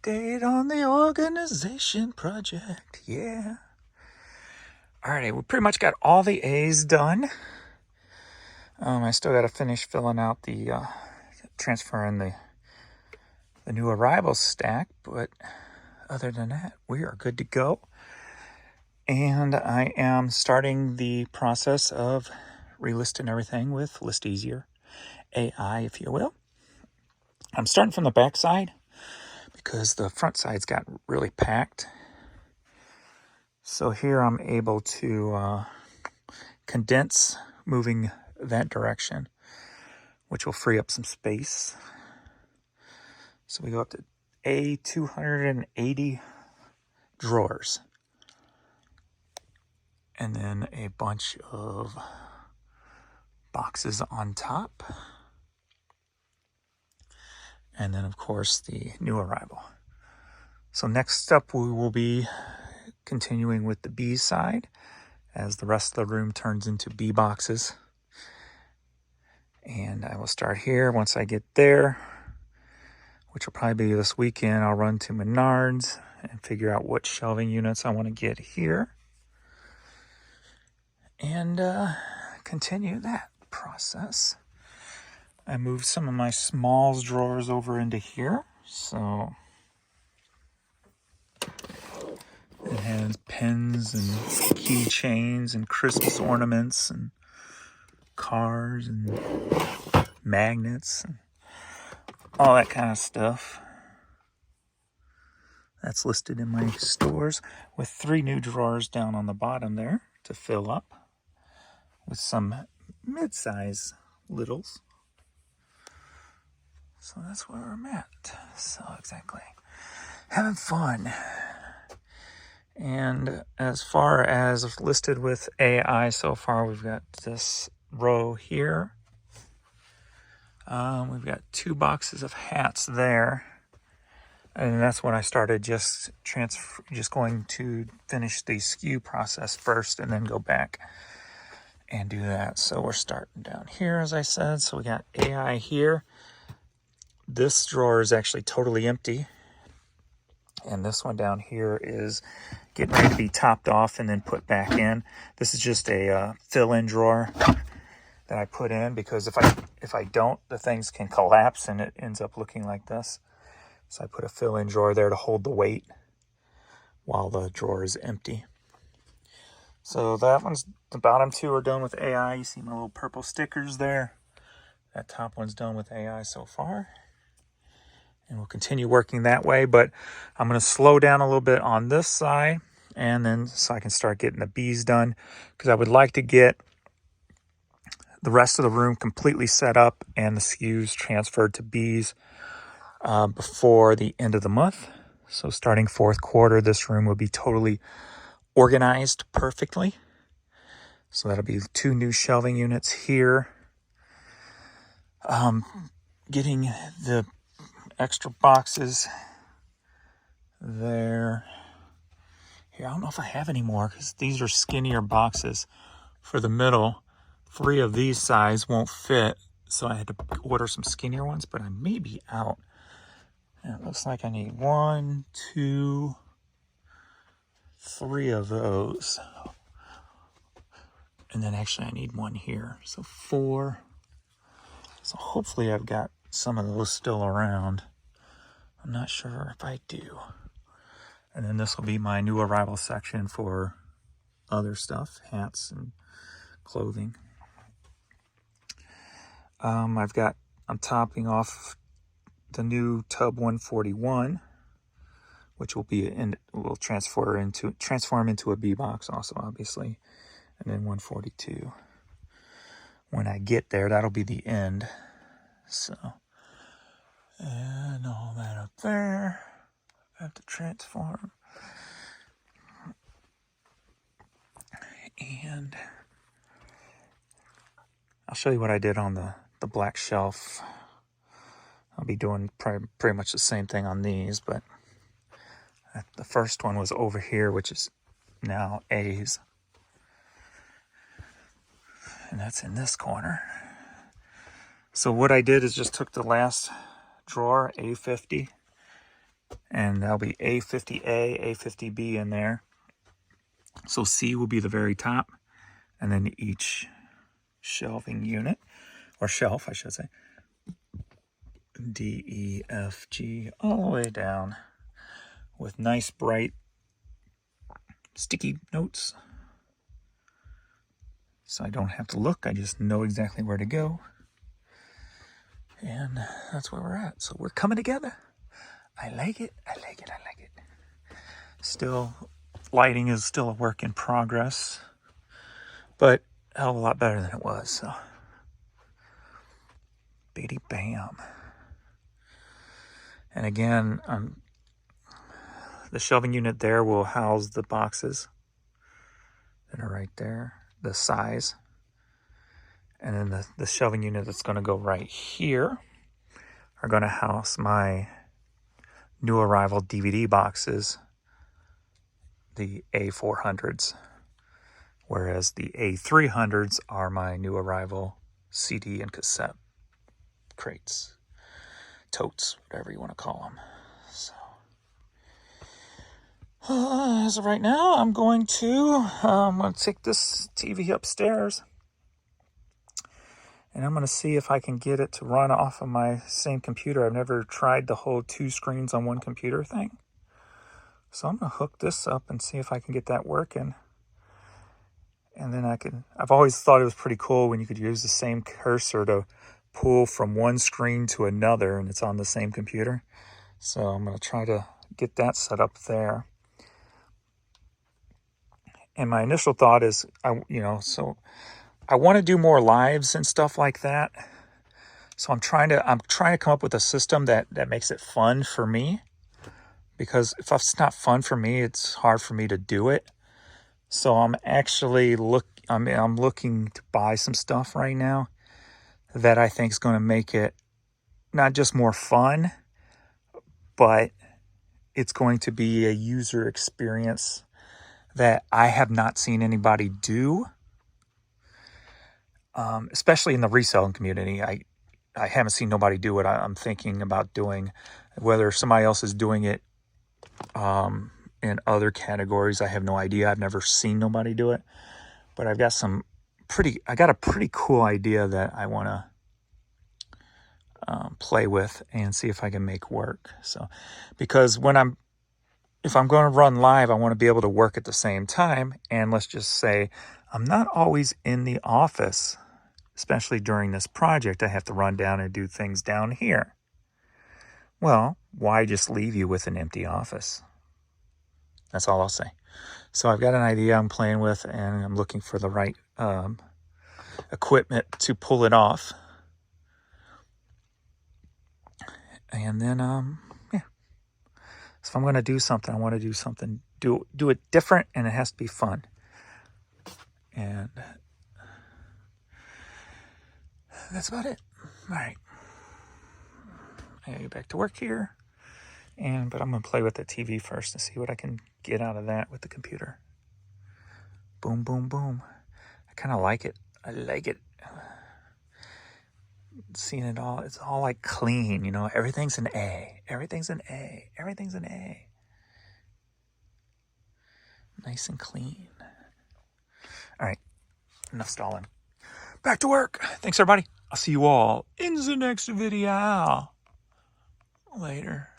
Update on the organization project. Yeah. Alrighty, we pretty much got all the A's done. I still got to finish filling out the transferring the new arrivals stack, but other than that, we are good to go. And I am starting the process of relisting everything with List Easier AI, if you will. I'm starting from the back side because the front side's got really packed. So here I'm able to condense moving that direction, which will free up some space. So we go up to 280 drawers. And then a bunch of boxes on top. And then, of course, the new arrival. So next up, we will be continuing with the B side as the rest of the room turns into B boxes. And I will start here. Once I get there, which will probably be this weekend, I'll run to Menards and figure out what shelving units I want to get here. And continue that process. I moved some of my smalls drawers over into here, so it has pens and keychains and Christmas ornaments and cars and magnets and all that kind of stuff. That's listed in my stores with 3 new drawers down on the bottom there to fill up with some mid-size littles. So that's where I'm at. So exactly. Having fun. And as far as listed with AI so far, we've got this row here. We've got 2 boxes of hats there. And that's when I started just going to finish the SKU process first and then go back and do that. So we're starting down here, as I said. So we got AI here. This drawer is actually totally empty. And this one down here is getting ready to be topped off and then put back in. This is just a fill-in drawer that I put in because if I don't, the things can collapse and it ends up looking like this. So I put a fill-in drawer there to hold the weight while the drawer is empty. So that one's, the bottom 2 are done with AI. You see my little purple stickers there. That top one's done with AI so far. And we'll continue working that way, but I'm going to slow down a little bit on this side and then so I can start getting the B's done because I would like to get the rest of the room completely set up and the SKUs transferred to B's before the end of the month. So starting 4th quarter, this room will be totally organized perfectly. So that'll be 2 new shelving units here. Getting the extra boxes there. Here, I don't know if I have any more because these are skinnier boxes for the middle. 3 of these size won't fit, so I had to order some skinnier ones, but I may be out. And it looks like I need 1, 2, 3 of those. And then actually I need 1 here, so 4. So hopefully I've got some of those still around. I'm not sure if I do. And then this will be my new arrival section for other stuff, hats and clothing. I'm topping off the new tub 141, which will transform into a B box also, obviously. And then 142. When I get there, that'll be the end. So, and all that up there, I have to transform. And I'll show you what I did on the black shelf. I'll be doing pretty much the same thing on these, but the first one was over here, which is now A's. And that's in this corner. So what I did is just took the last drawer, A50, And that'll be A50A, A50B in there. So C will be the very top, and then each shelving unit, or shelf, I should say, D, E, F, G, all the way down with nice bright sticky notes. So I don't have to look, I just know exactly where to go. And that's where we're at. So we're coming together. I like it, I like it, I like it. Still, lighting is still a work in progress, but a hell of a lot better than it was, so. Bitty bam. And again, the shelving unit there will house the boxes that are right there, the size. And then the shelving unit that's going to go right here are going to house my new arrival DVD boxes, the A400s, whereas the A300s are my new arrival CD and cassette crates, totes, whatever you want to call them. So, as of right now, I'm going to take this TV upstairs, and I'm going to see if I can get it to run off of my same computer. I've never tried the whole 2 screens on 1 computer thing. So I'm going to hook this up and see if I can get that working. And then I've always thought it was pretty cool when you could use the same cursor to pull from one screen to another and it's on the same computer. So I'm going to try to get that set up there. And my initial thought is, I want to do more lives and stuff like that. So I'm trying to come up with a system that makes it fun for me. Because if it's not fun for me, it's hard for me to do it. So I'm actually I'm looking to buy some stuff right now that I think is going to make it not just more fun, but it's going to be a user experience that I have not seen anybody do, especially in the reselling community. I haven't seen nobody do what I'm thinking about doing. Whether somebody else is doing it in other categories, I have no idea. I've never seen nobody do it, but I got a pretty cool idea that I want to play with and see if I can make work. So, because if I'm going to run live, I want to be able to work at the same time. And let's just say I'm not always in the office, especially during this project. I have to run down and do things down here. Well, why just leave you with an empty office? That's all I'll say. So I've got an idea I'm playing with, and I'm looking for the right equipment to pull it off. And then, yeah. So if I'm going to do something, I want to do it different, and it has to be fun. And that's about it. All right. I gotta get back to work here. But I'm going to play with the TV first and see what I can get out of that with the computer. Boom, boom, boom. I kind of like it. I like it. Seeing it all, it's all like clean, everything's an A. Everything's an A. Everything's an A. Nice and clean. All right. Enough stalling. Back to work. Thanks, everybody. I'll see you all in the next video. Later.